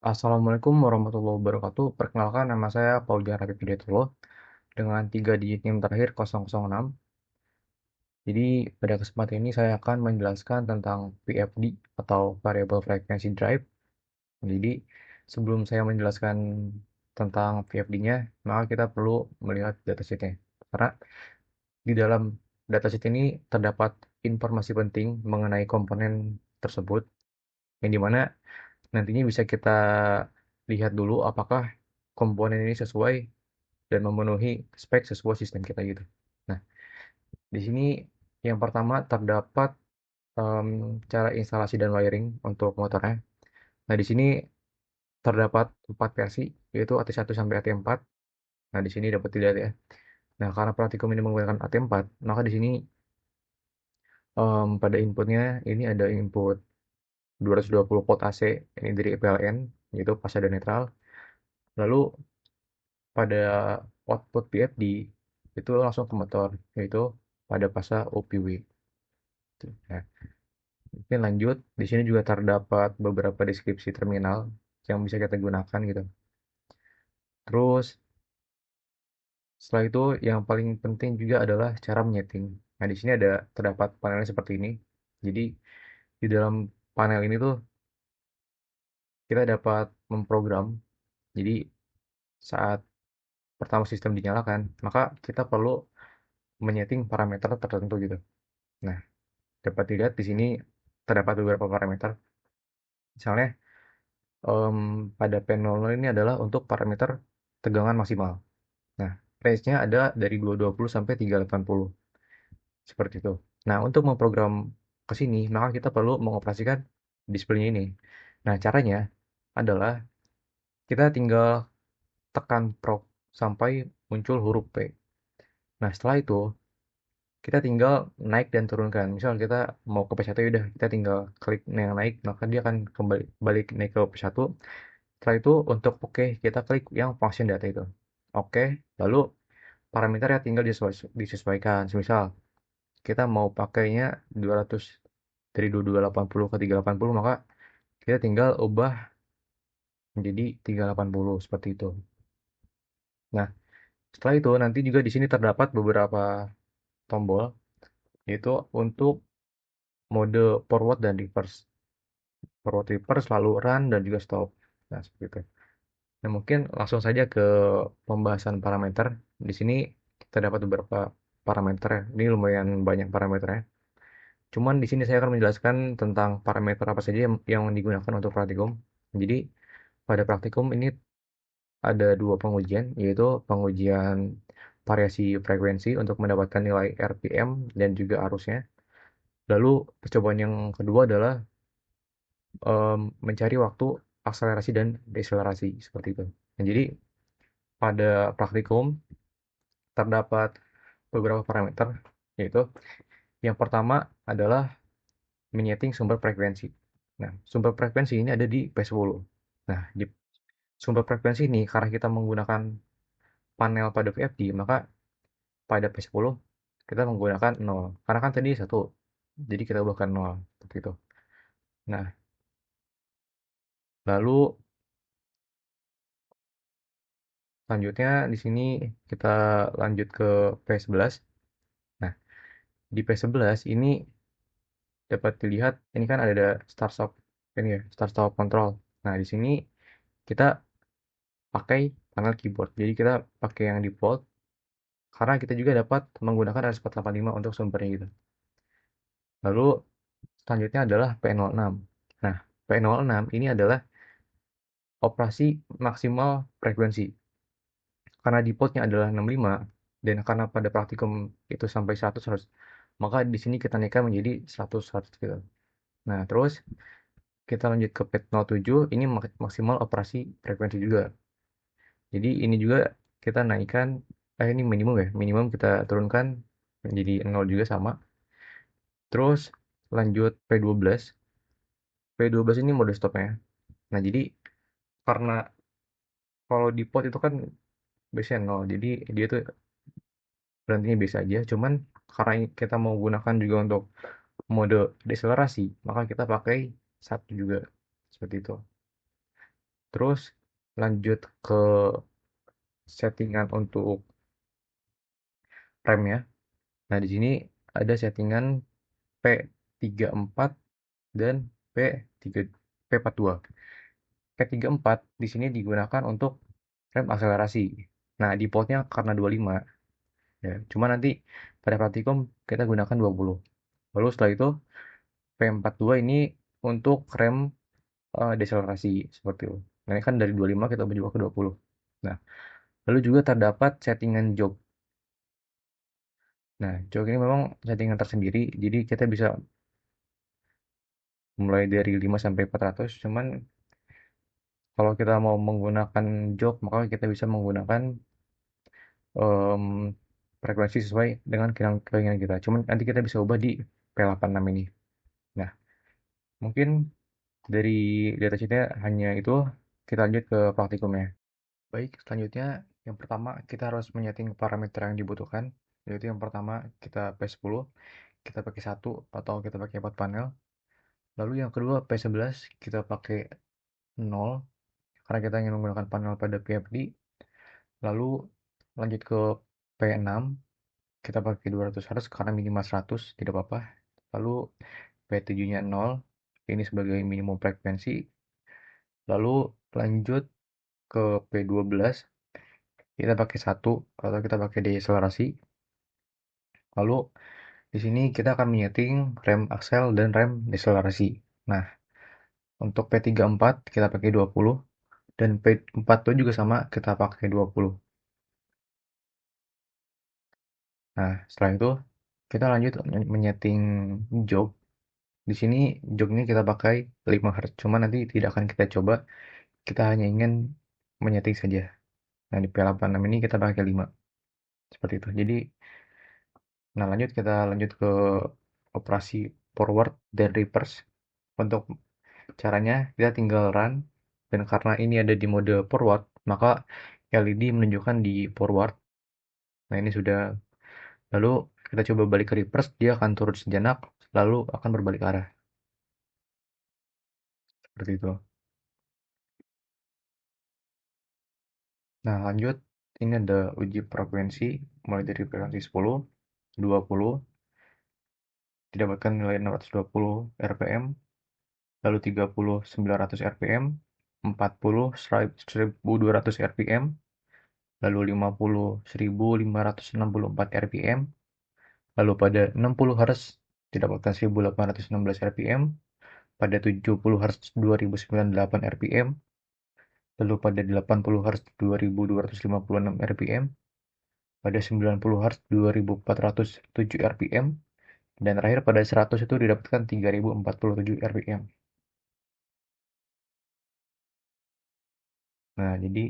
Assalamualaikum warahmatullahi wabarakatuh. Perkenalkan, nama saya Pauja Rafiq Hidayatullah dengan 3 digit NIM terakhir 006. Jadi pada kesempatan ini saya akan menjelaskan tentang VFD atau Variable Frequency Drive. Jadi sebelum saya menjelaskan tentang VFD-nya, maka kita perlu melihat datasheet-nya. Karena di dalam datasheet ini terdapat informasi penting mengenai komponen tersebut, yang dimana nantinya bisa kita lihat dulu apakah komponen ini sesuai dan memenuhi spek sesuai sistem kita gitu. Nah, di sini yang pertama terdapat cara instalasi dan wiring untuk motornya. Nah, di sini terdapat 4 versi, yaitu AT1 sampai AT4. Nah, di sini dapat dilihat ya. Nah, karena praktikum ini menggunakan AT4, maka di sini pada inputnya ini ada input 220 volt AC, ini dari PLN, yaitu fase dan netral. Lalu pada output PFD itu langsung ke motor, yaitu pada fase OPW. Nah, mungkin lanjut, di sini juga terdapat beberapa deskripsi terminal yang bisa kita gunakan gitu. Terus setelah itu yang paling penting juga adalah cara menyeting. Nah, di sini ada terdapat panelnya seperti ini. Jadi di dalam panel ini tuh kita dapat memprogram. Jadi saat pertama sistem dinyalakan, maka kita perlu menyeting parameter tertentu gitu. Nah, dapat dilihat di sini terdapat beberapa parameter. Misalnya pada P00 ini adalah untuk parameter tegangan maksimal. Nah, range-nya ada dari 220 sampai 380. Seperti itu. Nah, untuk memprogram ke sini, maka kita perlu mengoperasikan display ini. Nah, caranya adalah kita tinggal tekan prok sampai muncul huruf P. Nah, setelah itu kita tinggal naik dan turunkan. Misal kita mau ke P1 ya udah, kita tinggal klik yang naik, maka dia akan kembali balik naik ke P1. Setelah itu untuk oke, kita klik yang function data itu. Oke, lalu parameternya tinggal disesuaikan. Misal kita mau pakainya 200 dari 2280 ke 380, maka kita tinggal ubah menjadi 380 seperti itu. Nah, setelah itu nanti juga di sini terdapat beberapa tombol, yaitu untuk mode forward dan reverse. Forward reverse lalu run dan juga stop. Nah, seperti itu. Nah, mungkin langsung saja ke pembahasan parameter. Di sini terdapat beberapa parameter ya. Ini lumayan banyak parameternya. Cuman di sini saya akan menjelaskan tentang parameter apa saja yang digunakan untuk praktikum. Jadi pada praktikum ini ada 2 pengujian, yaitu pengujian variasi frekuensi untuk mendapatkan nilai RPM dan juga arusnya. Lalu percobaan yang kedua adalah mencari waktu akselerasi dan deselerasi seperti itu. Nah, jadi pada praktikum terdapat beberapa parameter, yaitu yang pertama adalah menyeting sumber frekuensi. Nah, sumber frekuensi ini ada di P10. Nah, di sumber frekuensi ini karena kita menggunakan panel pada VFD, maka pada P10 kita menggunakan 0. Karena kan tadi 1, jadi kita ubahkan 0 seperti itu. Nah, lalu selanjutnya di sini kita lanjut ke P11. Nah, di P11 ini dapat dilihat ini kan ada start stop ini ya, start stop control. Nah, di sini kita pakai panel keyboard. Jadi kita pakai yang default karena kita juga dapat menggunakan RS485 untuk sumbernya gitu. Lalu selanjutnya adalah P06. Nah, P06 ini adalah operasi maksimal frekuensi. Karena defaultnya adalah 65 dan karena pada praktikum itu sampai 100 Hz, maka di sini kita naikkan menjadi 100 Hz gitu. Nah, terus kita lanjut ke P07, ini maksimal operasi frekuensi juga. Jadi ini juga kita naikkan, ini minimum ya, minimum kita turunkan menjadi 0 juga sama. Terus lanjut P12. P12 ini mode stopnya. Nah, jadi karena kalau default itu kan biasanya 0, jadi dia tuh berhentinya biasa aja. Cuman karena kita mau gunakan juga untuk mode deselerasi, maka kita pakai 1 juga. Seperti itu. Terus lanjut ke settingan untuk RAM-nya. Nah, di sini ada settingan P34 dan P3 P42. P34 di sini digunakan untuk rem akselerasi. Nah, di portnya karena 25 ya. Cuma nanti pada praktikum kita gunakan 20. Lalu setelah itu P42 ini untuk rem deselerasi seperti itu. Nah, ini kan dari 25 kita berubah ke 20. Nah, lalu juga terdapat settingan jog. Nah, jog ini memang settingan tersendiri, jadi kita bisa mulai dari 5 sampai 400. Cuman kalau kita mau menggunakan jog, maka kita bisa menggunakan em, frekuensi sesuai dengan keinginan kita. Cuman nanti kita bisa ubah di P86 ini. Nah, mungkin dari datasheetnya hanya itu. Kita lanjut ke praktikumnya. Baik, selanjutnya yang pertama kita harus menyeting parameter yang dibutuhkan. Yaitu yang pertama kita P10, kita pakai 1 atau kita pakai 4 panel. Lalu yang kedua P11 kita pakai 0 karena kita ingin menggunakan panel pada PFD. Lalu lanjut ke P6 kita pakai 200 Hz karena minimal 100 tidak apa-apa. Lalu P7 nya 0 ini sebagai minimum frekuensi. Lalu lanjut ke P12 kita pakai 1 atau kita pakai deakselerasi. Lalu di sini kita akan menyeting rem aksel dan rem deselerasi. Nah, untuk P34 kita pakai 20 dan P42 juga sama kita pakai 20. Nah, setelah itu kita lanjut menyeting jog. Di sini jognya kita pakai 5 Hz. Cuma nanti tidak akan kita coba. Kita hanya ingin menyeting saja. Nah, di P86 ini kita pakai 5. Seperti itu. Jadi, nah lanjut kita lanjut ke operasi forward dan reverse. Untuk caranya kita tinggal run dan karena ini ada di mode forward, maka LED menunjukkan di forward. Nah, ini sudah. Lalu kita coba balik ke reverse, dia akan turun sejenak lalu akan berbalik arah. Seperti itu. Nah, lanjut ini ada uji frekuensi mulai dari frekuensi 10, 20, didapatkan nilai 620 rpm, lalu 30 900 rpm, 40 1200 rpm, lalu 50 1564 rpm, lalu pada 60 Hz didapatkan 1816 rpm, pada 70 Hz 2098 rpm, lalu pada 80 Hz 2256 rpm, pada 90 Hz 2407 rpm, dan terakhir pada 100 itu didapatkan 3047 rpm. Nah, jadi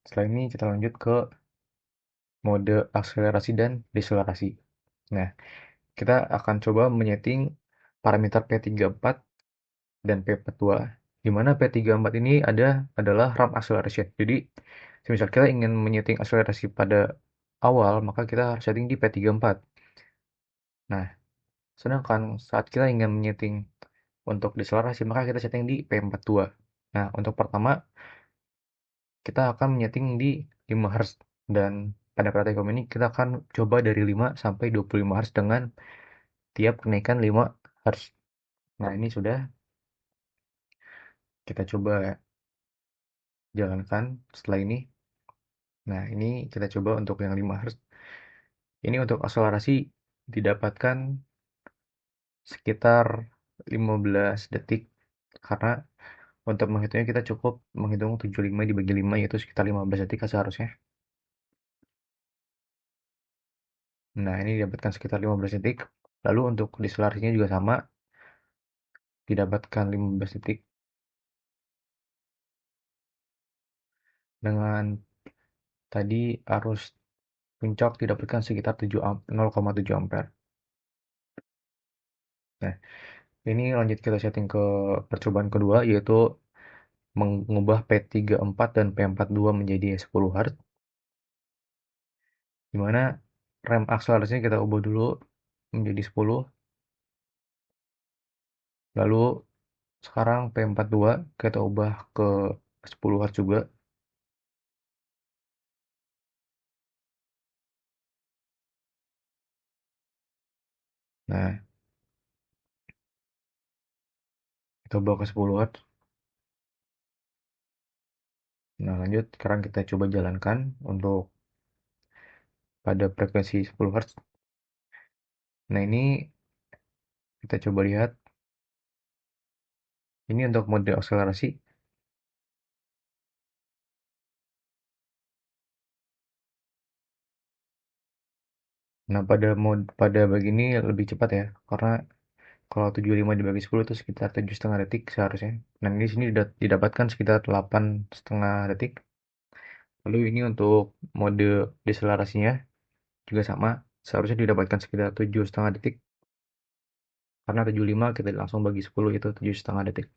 setelah ini kita lanjut ke mode akselerasi dan deselerasi. Nah, kita akan coba menyeting parameter P34 dan P42, di mana P34 ini adalah ramp acceleration. Jadi, semisal kita ingin menyeting akselerasi pada awal, maka kita harus setting di P34. Nah, sedangkan saat kita ingin menyeting untuk deselerasi, maka kita setting di P42. Nah, untuk pertama, kita akan menyeting di 5 Hz. Dan pada praktikum ini kita akan coba dari 5 sampai 25 Hz dengan tiap kenaikan 5 Hz. Nah, ini sudah kita coba jalankan setelah ini. Nah, ini kita coba untuk yang 5 Hz. Ini untuk akselerasi didapatkan sekitar 15 detik karena untuk menghitungnya kita cukup menghitung 75 dibagi 5 yaitu sekitar 15 detik seharusnya. Nah, ini didapatkan sekitar 15 detik. Lalu untuk deselerasinya juga sama, didapatkan 15 detik dengan tadi arus puncak didapatkan sekitar 0,7 ampere. Nah, ini lanjut kita setting ke percobaan kedua yaitu mengubah P34 dan P42 menjadi 10 Hz. Dimana rem akselerasinya kita ubah dulu menjadi 10. Lalu sekarang P42 kita ubah ke 10 Hz juga. Nah, kita bawa ke 10 Hz. Nah, lanjut sekarang kita coba jalankan untuk pada frekuensi 10 Hz. Nah, ini kita coba lihat. Ini untuk mode akselerasi. Nah, pada begini lebih cepat ya, karena kalau 75 dibagi 10 itu sekitar 7,5 detik seharusnya. Nah, ini sini didapatkan sekitar 8,5 detik. Lalu ini untuk mode deselerasinya juga sama, seharusnya didapatkan sekitar 7,5 detik. Karena 75 kita langsung bagi 10 itu 7,5 detik.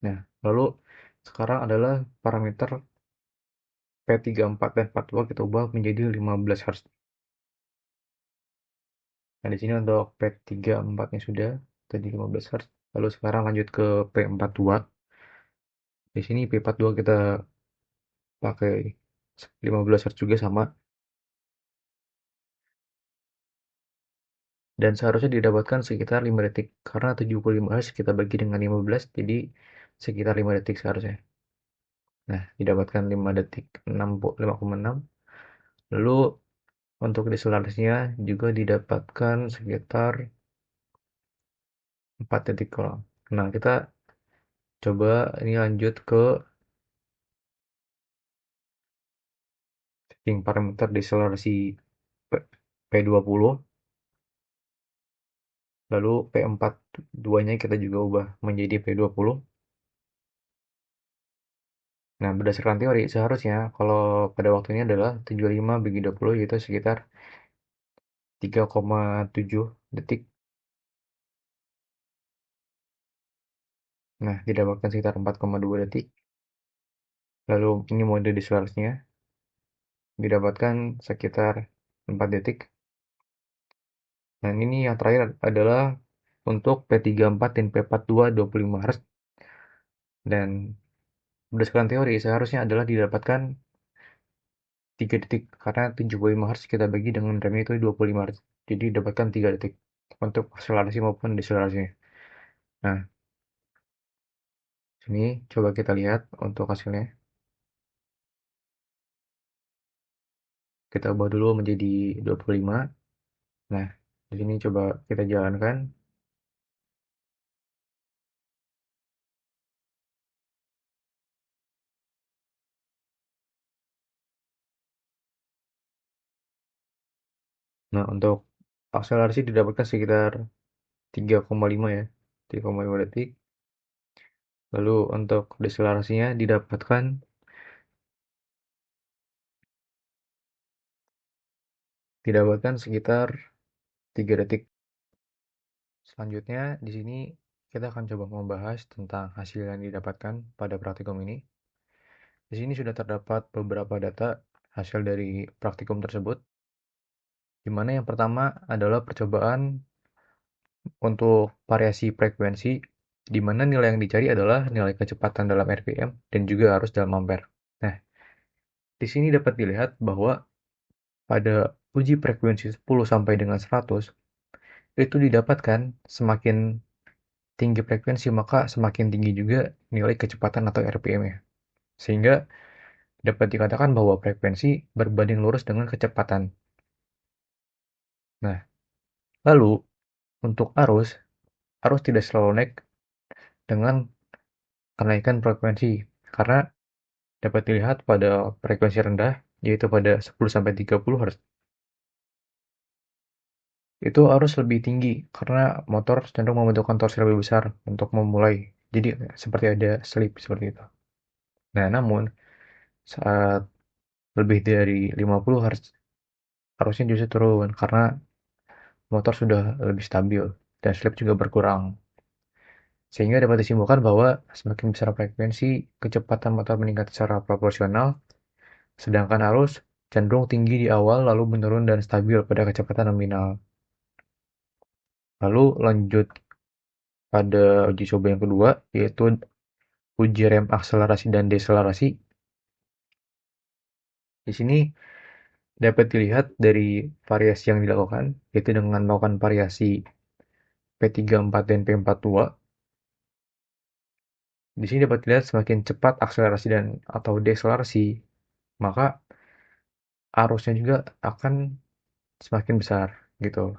Nah, lalu sekarang adalah parameter P34 dan 42 kita ubah menjadi 15 Hz. Nah, di sini untuk P34-nya sudah tadi 15 Hz. Lalu sekarang lanjut ke P42. Di sini P42 kita pakai 15 Hz juga sama. Dan seharusnya didapatkan sekitar 5 detik. Karena 75 Hz kita bagi dengan 15, jadi sekitar 5 detik seharusnya. Nah, didapatkan 5 detik 5,6. Lalu untuk deselerasinya juga didapatkan sekitar 4 detik kalau. Nah, kita coba ini lanjut ke setting parameter deselerasi P20, lalu P42-nya kita juga ubah menjadi P20. Nah, berdasarkan teori, seharusnya kalau pada waktunya adalah 75 bagi 20, yaitu sekitar 3,7 detik. Nah, didapatkan sekitar 4,2 detik. Lalu ini mode deselerasinya didapatkan sekitar 4 detik. Dan ini yang terakhir adalah untuk P34 dan P42 25 Hz. Dan berdasarkan teori seharusnya adalah didapatkan 3 detik karena 75 Hz kita bagi dengan remnya itu 25 Hz. Jadi dapatkan 3 detik untuk akselerasi maupun deselerasinya. Nah, sini coba kita lihat untuk hasilnya. Kita ubah dulu menjadi 25. Nah, di sini coba kita jalankan. Nah, untuk akselerasi didapatkan sekitar 3,5 ya. 3,5 detik. Lalu untuk deselerasinya didapatkan sekitar 3 detik. Selanjutnya di sini kita akan coba membahas tentang hasil yang didapatkan pada praktikum ini. Di sini sudah terdapat beberapa data hasil dari praktikum tersebut, di mana yang pertama adalah percobaan untuk variasi frekuensi, di mana nilai yang dicari adalah nilai kecepatan dalam RPM dan juga arus dalam ampere. Nah, di sini dapat dilihat bahwa pada uji frekuensi 10 sampai dengan 100, itu didapatkan semakin tinggi frekuensi maka semakin tinggi juga nilai kecepatan atau RPM-nya. Sehingga dapat dikatakan bahwa frekuensi berbanding lurus dengan kecepatan. Nah, lalu untuk arus tidak selalu naik dengan kenaikan frekuensi karena dapat dilihat pada frekuensi rendah yaitu pada 10-30 Hz. Itu arus lebih tinggi karena motor cenderung membentukkan torsi lebih besar untuk memulai. Jadi seperti ada slip seperti itu. Nah, namun saat lebih dari 50 Hz arusnya justru turun karena motor sudah lebih stabil dan slip juga berkurang. Sehingga dapat disimpulkan bahwa semakin besar frekuensi, kecepatan motor meningkat secara proporsional, sedangkan arus cenderung tinggi di awal lalu menurun dan stabil pada kecepatan nominal. Lalu lanjut pada uji coba yang kedua, yaitu uji rem akselerasi dan deselerasi. Di sini dapat dilihat dari variasi yang dilakukan, yaitu dengan melakukan variasi P34 dan P42. Di sini dapat dilihat semakin cepat akselerasi dan atau deselerasi, maka arusnya juga akan semakin besar gitu.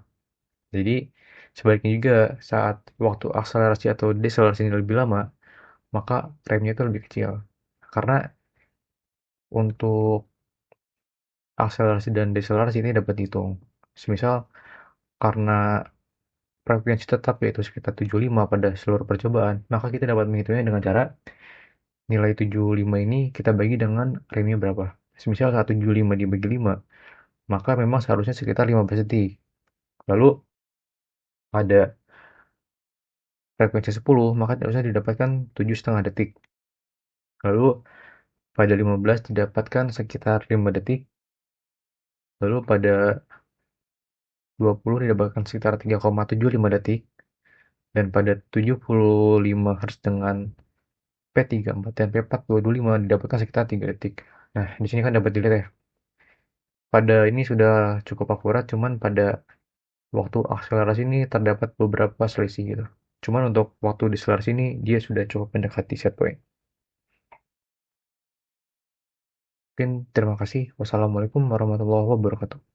Jadi sebaliknya juga saat waktu akselerasi atau deselerasi ini lebih lama, maka remnya itu lebih kecil. Karena untuk akselerasi dan deselerasi ini dapat dihitung. Semisal karena frekuensi tetap yaitu sekitar 75 pada seluruh percobaan, maka kita dapat menghitungnya dengan cara nilai 75 ini kita bagi dengan remnya berapa. Semisal 175 dibagi 5, maka memang seharusnya sekitar 15 detik. Lalu pada frekuensi 10, maka harusnya didapatkan 7,5 detik. Lalu pada 15 didapatkan sekitar 5 detik. Lalu pada 20 didapatkan sekitar 3,75 detik. Dan pada 75 Hz dengan P34 dan P425 didapatkan sekitar 3 detik. Nah, di sini kan dapat dilihat ya. Pada ini sudah cukup akurat, cuman pada waktu akselerasi ini terdapat beberapa selisih gitu. Cuman untuk waktu deselerasi ini dia sudah cukup mendekati set point. Mungkin terima kasih. Wassalamualaikum warahmatullahi wabarakatuh.